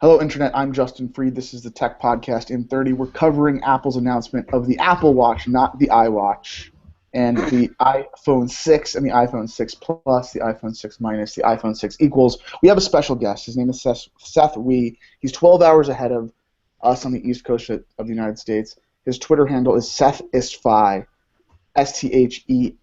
Hello, Internet. I'm Justin Freed. This is the Tech Podcast inThirty. We're covering Apple's announcement of the Apple Watch, not the iWatch, and the iPhone 6 and the iPhone 6 Plus, the iPhone 6 minus, the iPhone 6 equals. We have a special guest. His name is Seth Wee. He's 12 hours ahead of us on the East Coast of the United States. His Twitter handle is SethIsFy, STHISFY,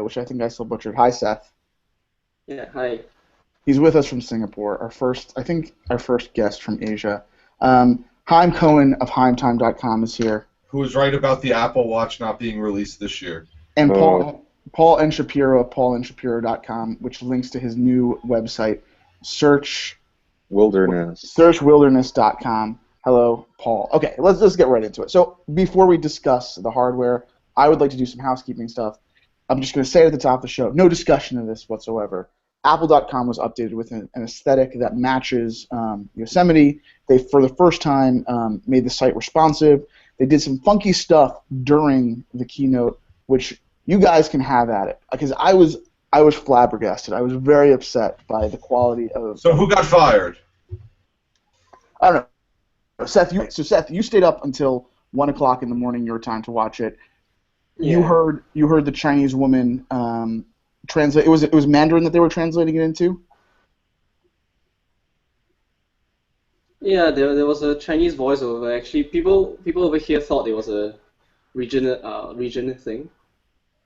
which I think I still butchered. Hi, Seth. Yeah, hi. He's with us from Singapore, our first guest from Asia. Haim Cohen of HaimTime.com is here. Who was right about the Apple Watch not being released this year. And Paul N. Shapiro of paulandshapiro.com, which links to his new website, searchwilderness.com. Hello, Paul. Okay, let's get right into it. So before we discuss the hardware, I would like to do some housekeeping stuff. I'm just going to say at the top of the show, no discussion of this whatsoever. Apple.com was updated with an aesthetic that matches Yosemite. They, for the first time, made the site responsive. They did some funky stuff during the keynote, which you guys can have at it. Because I was flabbergasted. I was very upset by the quality of. So who got fired? I don't know. Seth, you stayed up until 1 o'clock in the morning your time to watch it. Yeah. You heard the Chinese woman translate. It was Mandarin that they were translating it into. Yeah, there was a Chinese voiceover. Actually, people over here thought it was a region thing.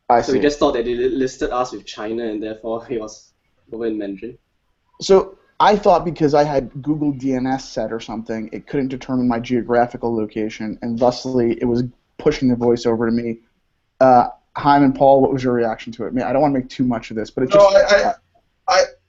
I see. So we just thought that they listed us with China, and therefore it was over in Mandarin. So I thought because I had Google DNS set or something, it couldn't determine my geographical location, and thusly it was pushing the voiceover to me. Haim and Paul, what was your reaction to it? I don't want to make too much of this, but it just.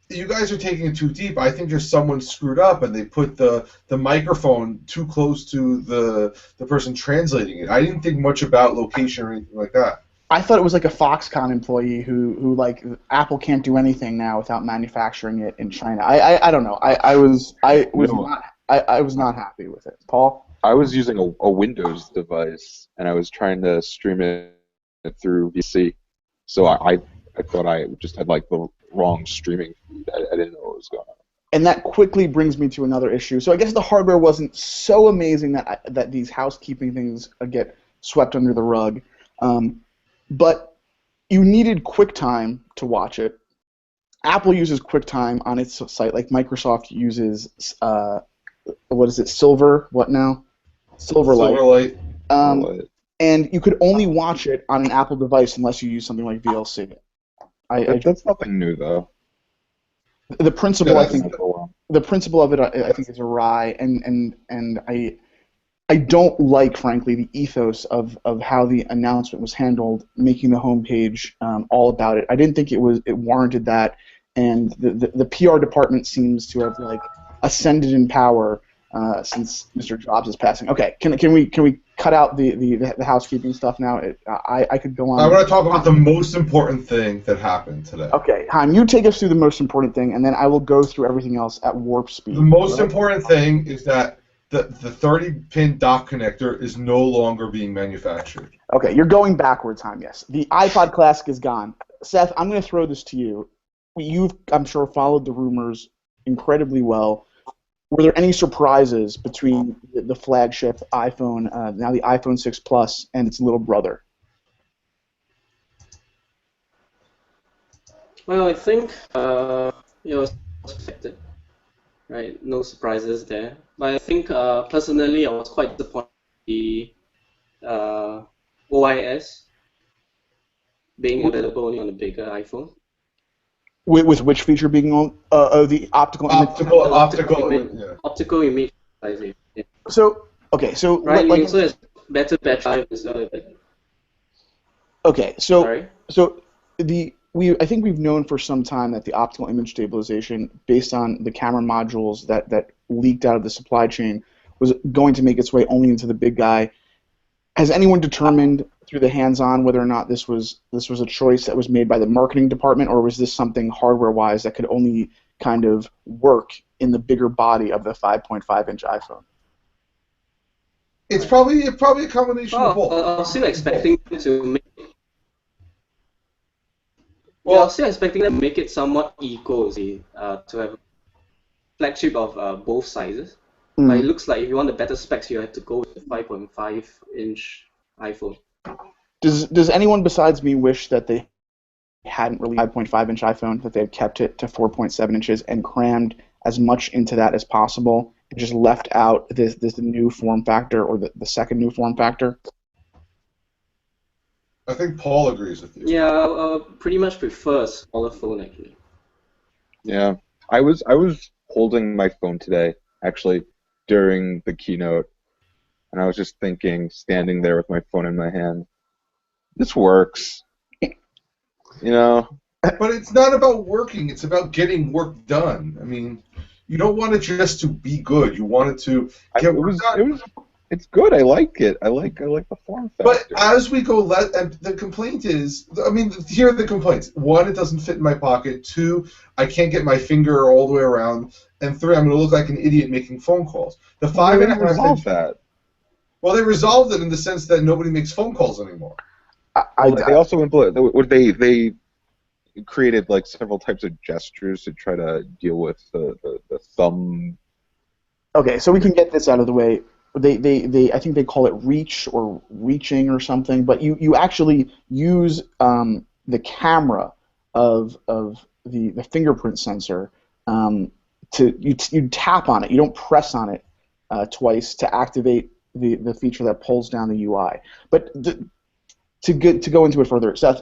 You guys are taking it too deep. I think just someone screwed up and they put the microphone too close to the person translating it. I didn't think much about location or anything like that. I thought it was like a Foxconn employee who like Apple can't do anything now without manufacturing it in China. I don't know. I was not happy with it. Paul? I was using a Windows device and I was trying to stream it through VC, so I thought I just had like the wrong streaming feed. I didn't know what was going on. And that quickly brings me to another issue. So I guess the hardware wasn't so amazing that these housekeeping things get swept under the rug, but you needed QuickTime to watch it. Apple uses QuickTime on its site, like Microsoft uses what is it? Silverlight. Silverlight. And you could only watch it on an Apple device unless you use something like VLC. That's nothing new, though. The principle, the principle of it, I think, is awry, and I don't like, frankly, the ethos of how the announcement was handled, making the homepage all about it. I didn't think it warranted that, and the PR department seems to have like ascended in power since Mr. Jobs is passing. Okay, can we cut out the housekeeping stuff now? I could go on. I want to talk about the most important thing that happened today. Okay, Haim, you take us through the most important thing, and then I will go through everything else at warp speed. The most important thing is that the 30-pin dock connector is no longer being manufactured. Okay, you're going backwards, Haim, yes. The iPod Classic is gone. Seth, I'm going to throw this to you. You've, I'm sure, followed the rumors incredibly well. Were there any surprises between the flagship iPhone, now the iPhone 6 Plus, and its little brother? Well, I think it was expected, right? No surprises there. But I think personally, I was quite disappointed with the OIS being available only on a bigger iPhone. With which feature being on the optical image stabilization. Yeah. So okay, so right, so it's better battery life as well. Okay, so sorry? So I think we've known for some time that the optical image stabilization, based on the camera modules that leaked out of the supply chain, was going to make its way only into the big guy. Has anyone determined through the hands-on whether or not this was a choice that was made by the marketing department, or was this something hardware-wise that could only kind of work in the bigger body of the 5.5-inch iPhone? It's probably a combination of both. I was still expecting to make. Well, I was still expecting them to make it somewhat equal, to have flagship of both sizes. Mm. But it looks like if you want the better specs, you have to go with the 5.5-inch iPhone. Does anyone besides me wish that they hadn't released 5.5-inch iPhone, that they had kept it to 4.7 inches and crammed as much into that as possible, and just left out this new form factor, or the second new form factor? I think Paul agrees with you. Yeah, I pretty much prefer a smaller phone actually. Yeah, I was holding my phone today, actually, during the keynote, and I was just thinking, standing there with my phone in my hand, this works, you know? But it's not about working, it's about getting work done. I mean, you don't want it just to be good. You want it to get work done. It's good. I like it. I like the form factor. But as we go, and the complaint is, I mean, here are the complaints. One, it doesn't fit in my pocket. Two, I can't get my finger all the way around. And three, I'm going to look like an idiot making phone calls. The 5.5 resolve that. Well, they resolved it in the sense that nobody makes phone calls anymore. They also they created like several types of gestures to try to deal with the thumb. Okay, so we can get this out of the way. They I think they call it reach or reaching or something, but you actually use the camera of the fingerprint sensor you tap on it. You don't press on it twice to activate the feature that pulls down the UI. But to go into it further, Seth,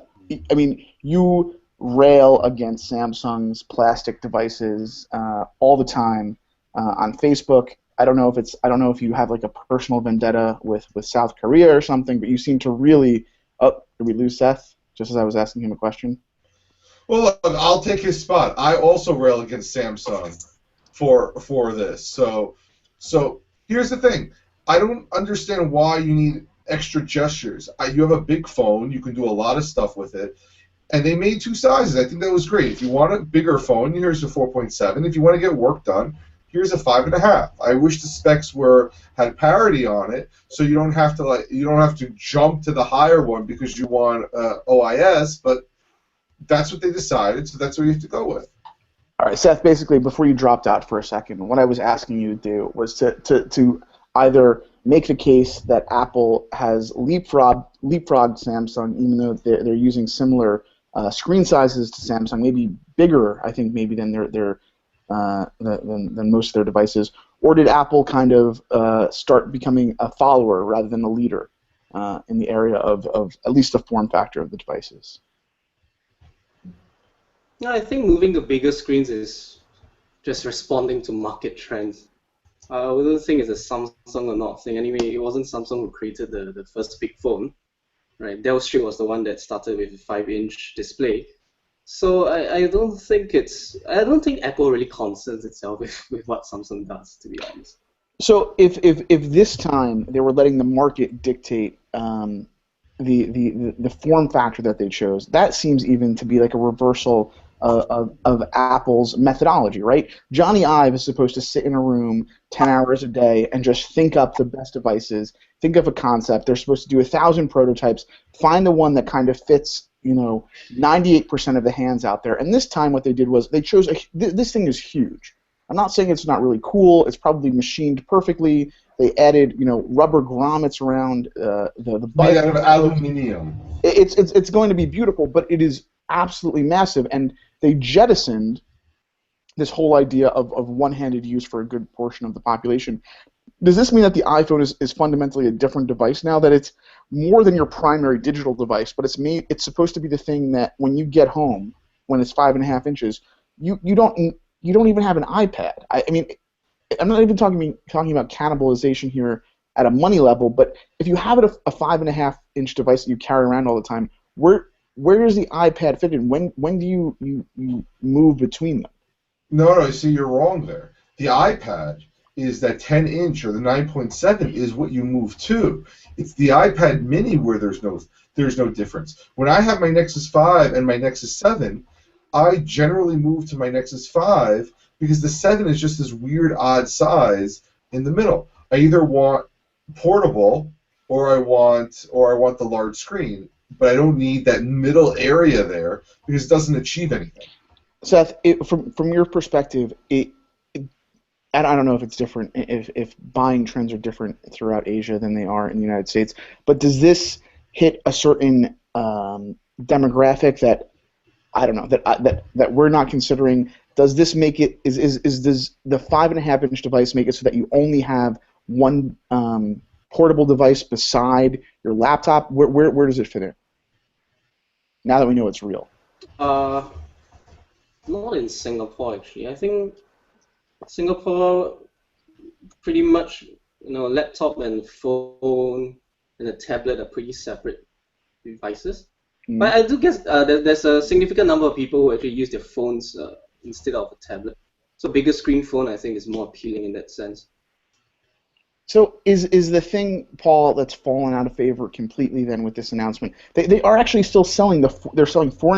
I mean, you rail against Samsung's plastic devices all the time on Facebook. I don't know if you have like a personal vendetta with South Korea or something, but you seem to really. Oh, did we lose Seth? Just as I was asking him a question. Well, look, I'll take his spot. I also rail against Samsung for this. So here's the thing. I don't understand why you need extra gestures. You have a big phone. You can do a lot of stuff with it. And they made two sizes. I think that was great. If you want a bigger phone, here's a 4.7. If you want to get work done, here's a 5.5. I wish the specs had parity on it, so you don't have to jump to the higher one because you want OIS. But that's what they decided, so that's what you have to go with. All right, Seth. Basically, before you dropped out for a second, what I was asking you to do was to either make the case that Apple has leapfrogged Samsung, even though they're using similar screen sizes to Samsung, maybe bigger, I think, maybe than than most of their devices, or did Apple kind of start becoming a follower rather than a leader in the area of at least the form factor of the devices? No, I think moving to bigger screens is just responding to market trends. I wouldn't think it's a Samsung or not thing. Anyway, it wasn't Samsung who created the first big phone, right? Dell Street was the one that started with a 5-inch display. So I don't think Apple really concerns itself with what Samsung does, to be honest. So if this time they were letting the market dictate the form factor that they chose, that seems even to be like a reversal of Apple's methodology, right? Johnny Ive is supposed to sit in a room 10 hours a day and just think up the best devices, think of a concept. They're supposed to do 1,000 prototypes, find the one that kind of fits, 98% of the hands out there. And this time what they did was they chose this thing is huge. I'm not saying it's not really cool. It's probably machined perfectly. They added, rubber grommets around the made out of aluminum. It's going to be beautiful, but it is absolutely massive. And they jettisoned this whole idea of one-handed use for a good portion of the population. Does this mean that the iPhone is fundamentally a different device now, that it's more than your primary digital device, but it's supposed to be the thing that when you get home, when it's 5.5 inches, you don't even have an iPad. I mean, I'm not even talking about cannibalization here at a money level, but if you have a 5.5-inch device that you carry around all the time, where does the iPad fit in? When do you move between them? No, see, you're wrong there. The iPad is that 10-inch or the 9.7 is what you move to. It's the iPad Mini where there's no difference. When I have my Nexus 5 and my Nexus 7, I generally move to my Nexus 5 because the 7 is just this weird odd size in the middle. I either want portable or I want the large screen, but I don't need that middle area there because it doesn't achieve anything. Seth, from your perspective, and I don't know if it's different, if buying trends are different throughout Asia than they are in the United States, but does this hit a certain demographic that I don't know that we're not considering? Does this make it does the 5.5-inch device make it so that you only have one portable device beside your laptop? Where does it fit in? Now that we know it's real. Not in Singapore actually. I think Singapore pretty much, laptop and phone and a tablet are pretty separate devices. Mm. But I do guess there's a significant number of people who actually use their phones instead of a tablet. So bigger screen phone, I think, is more appealing in that sense. So is the thing, Paul, that's fallen out of favor completely then with this announcement? They are actually still selling they're selling 4